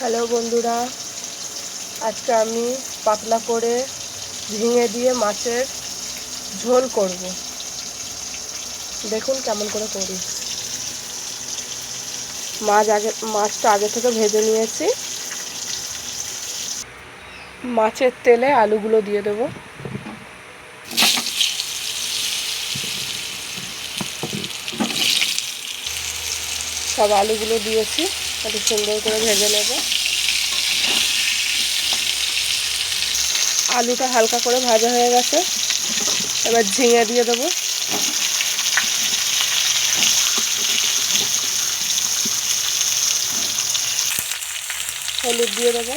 Hello বন্ধুরা, আজকে আমি পাতলা করে ঝিঙে দিয়ে মাছের ঝোল করব। দেখুন কেমন করে করি। মাছটা আগে থেকে ভেজে নিয়েছি। মাছের তেলে আলুগুলো দিয়ে দেব। সব আলুগুলো দিয়েছি, একটু সুন্দর করে ভেজে নেব। আলুটা হালকা করে ভাজা হয়ে গেছে, এবার ঝিঙে দিয়ে দেবো। হলুদ দিয়ে দেবো।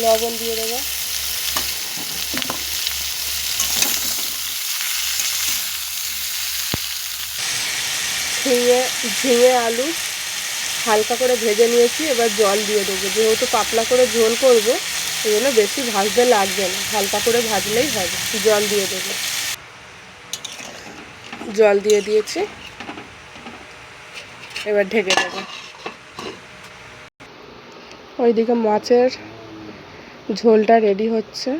লবণ দিয়ে দেবো। ঝিঙে আলু হালকা করে ভেজে নিয়েছি, এবার জল দিয়ে দেবো। যেহেতু পাতলা করে ঝোল করবো, এই জন্য বেশি ভাজতে লাগবে না, হালকা করে ভাজলেই হবে। জল দিয়ে দেবো। জল দিয়ে দিয়েছি, এবার ঢেকে দেবো। ওইদিকে মাছের ঝোলটা রেডি হচ্ছে,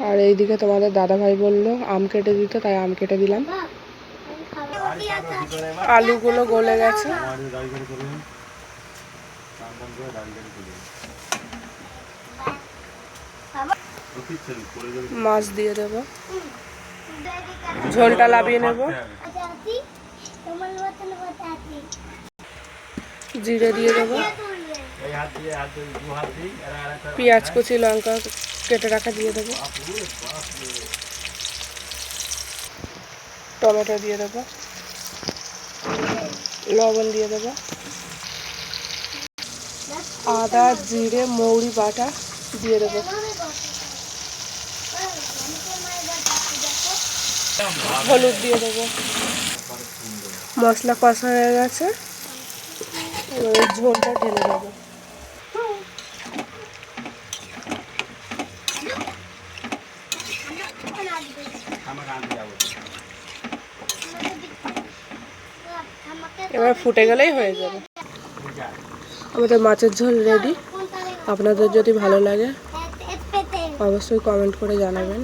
আর এইদিকে তোমাদের দাদাভাই বললো আম কেটে দিতে, তাই আম কেটে দিলাম। আলুগুলো গলে গেছে, মাছ দিয়ে দেবো। ঝোলটা লাভিয়ে নেব। জিরে দিয়ে দেবো। পেঁয়াজ কুচি, লঙ্কা কেটে রাখা দিয়ে দেবো। টমেটো দিয়ে দেবো। লবণ দিয়ে দেবো। আদা জিরে মৌরি বাটা দিয়ে দেবো। হলুদ দিয়ে দেবো। মশলা কষা হয়ে গেছে, এবার ঝোলটা ঢেলে দেবো। এবার ফুটে গেলেই হয়ে যাবে। আমাদের মাছের ঝোল রেডি। আপনাদের যদি ভালো লাগে অবশ্যই কমেন্ট করে জানাবেন।